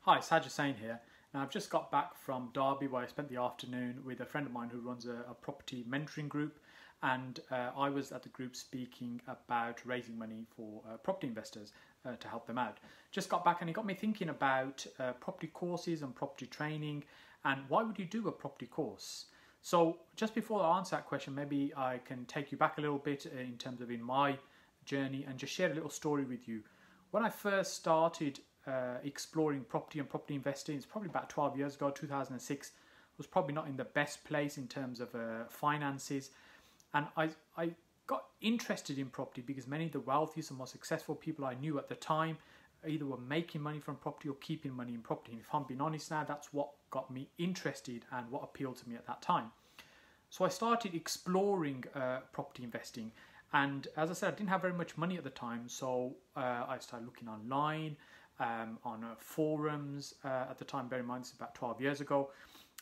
Hi, Saj Hussain here. Now, I've just got back from Derby where I spent the afternoon with a friend of mine who runs a property mentoring group, and I was at the group speaking about raising money for property investors to help them out. Just got back and it got me thinking about property courses and property training, and why would you do a property course? So just before I answer that question, maybe I can take you back a little bit in terms of in my journey and just share a little story with you. When I first started exploring property and property investing, it's probably about 12 years ago, 2006, was probably not in the best place in terms of finances. And I got interested in property because many of the wealthiest and most successful people I knew at the time either were making money from property or keeping money in property. And if I'm being honest now, that's what got me interested and what appealed to me at that time. So I started exploring property investing. And as I said, I didn't have very much money at the time, so I started looking online, on forums at the time. Bear in mind, it's about 12 years ago.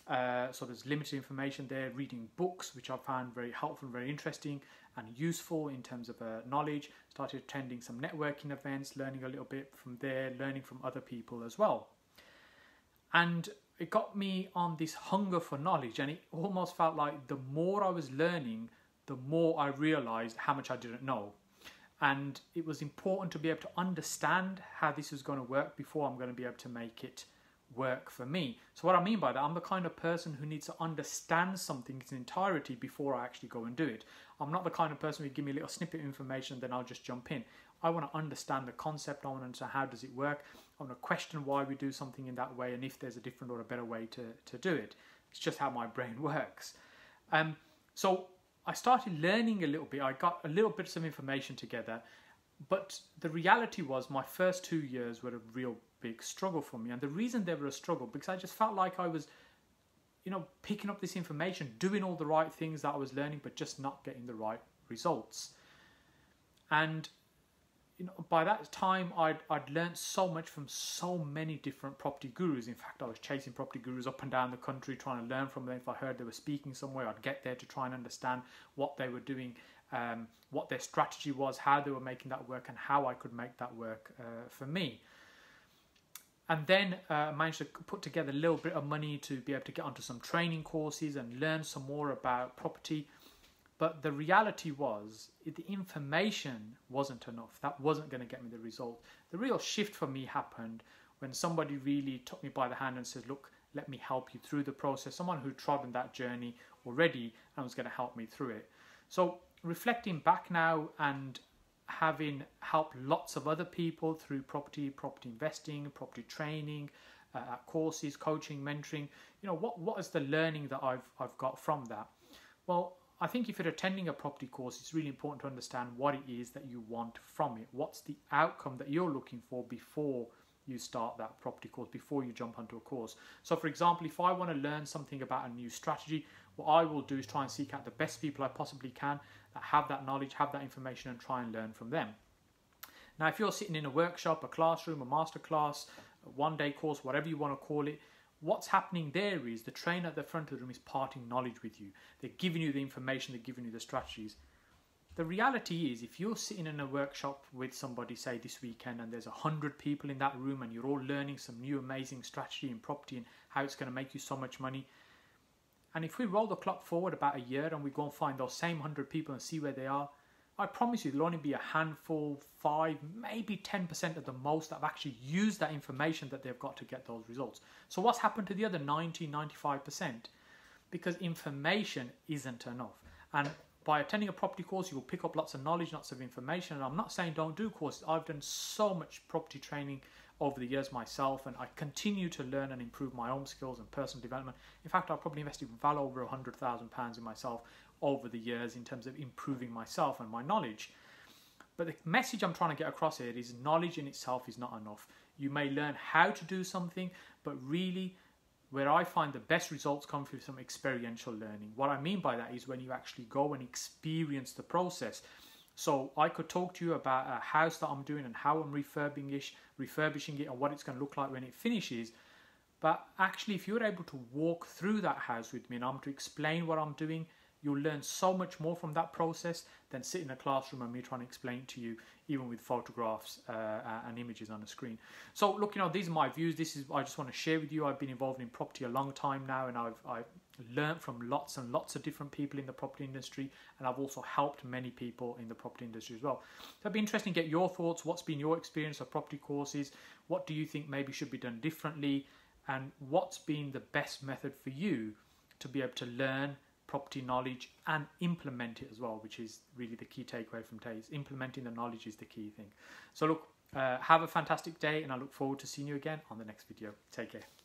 So there's limited information there, reading books, which I found very helpful, very interesting and useful in terms of knowledge. Started attending some networking events, learning a little bit from there, learning from other people as well. And it got me on this hunger for knowledge, and it almost felt like the more I was learning, the more I realized how much I didn't know. And it was important to be able to understand how this was going to work before I'm going to be able to make it work for me. So what I mean by that, I'm the kind of person who needs to understand something in its entirety before I actually go and do it. I'm not the kind of person who give me a little snippet of information, then I'll just jump in. I want to understand the concept. I want to understand how does it work. I want to question why we do something in that way and if there's a different or a better way to do it. It's just how my brain works. So I started learning a little bit. I got a little bit of some information together, but the reality was my first 2 years were a real big struggle for me. And the reason they were a struggle, because I just felt like I was, picking up this information, doing all the right things that I was learning, but just not getting the right results. And by that time, I'd learned so much from so many different property gurus. In fact, I was chasing property gurus up and down the country, trying to learn from them. If I heard they were speaking somewhere, I'd get there to try and understand what they were doing, what their strategy was, how they were making that work, and how I could make that work for me. And then I managed to put together a little bit of money to be able to get onto some training courses and learn some more about property. But the reality was, the information wasn't enough. That wasn't going to get me the result. The real shift for me happened when somebody really took me by the hand and said, look, let me help you through the process. Someone who trod on that journey already and was going to help me through it. So reflecting back now and having helped lots of other people through property investing, property training, courses, coaching, mentoring, what is the learning that I've got from that? Well, I think if you're attending a property course, it's really important to understand what it is that you want from it. What's the outcome that you're looking for before you start that property course, before you jump onto a course. So for example, if I want to learn something about a new strategy, what I will do is try and seek out the best people I possibly can that have that knowledge, have that information, and try and learn from them. Now, if you're sitting in a workshop, a classroom, a masterclass, a one-day course, whatever you want to call it, what's happening there is the trainer at the front of the room is parting knowledge with you. They're giving you the information, they're giving you the strategies. The reality is, if you're sitting in a workshop with somebody, say this weekend, and there's 100 people in that room and you're all learning some new amazing strategy in property and how it's going to make you so much money, and if we roll the clock forward about a year and we go and find those same 100 people and see where they are, I promise you there'll only be a handful, 5, maybe 10% at the most that have actually used that information that they've got to get those results. So what's happened to the other 90, 95%? Because information isn't enough. And by attending a property course, you will pick up lots of knowledge, lots of information. And I'm not saying don't do courses. I've done so much property training over the years myself, and I continue to learn and improve my own skills and personal development. In fact, I've probably invested well over £100,000 in myself over the years in terms of improving myself and my knowledge. But the message I'm trying to get across here is knowledge in itself is not enough. You may learn how to do something, but really where I find the best results come through some experiential learning. What I mean by that is when you actually go and experience the process. So I could talk to you about a house that I'm doing and how I'm refurbishing it and what it's going to look like when it finishes. But actually, if you're able to walk through that house with me and I'm to explain what I'm doing, You'll learn so much more from that process than sit in a classroom and me trying to explain it to you, even with photographs and images on the screen. So look, these are my views. I just want to share with you. I've been involved in property a long time now, and I've learned from lots and lots of different people in the property industry, and I've also helped many people in the property industry as well. So it'd be interesting to get your thoughts. What's been your experience of property courses? What do you think maybe should be done differently? And what's been the best method for you to be able to learn property knowledge and implement it as well, which is really the key takeaway from today. Is implementing the knowledge is the key thing. So look, have a fantastic day, and I look forward to seeing you again on the next video. Take care.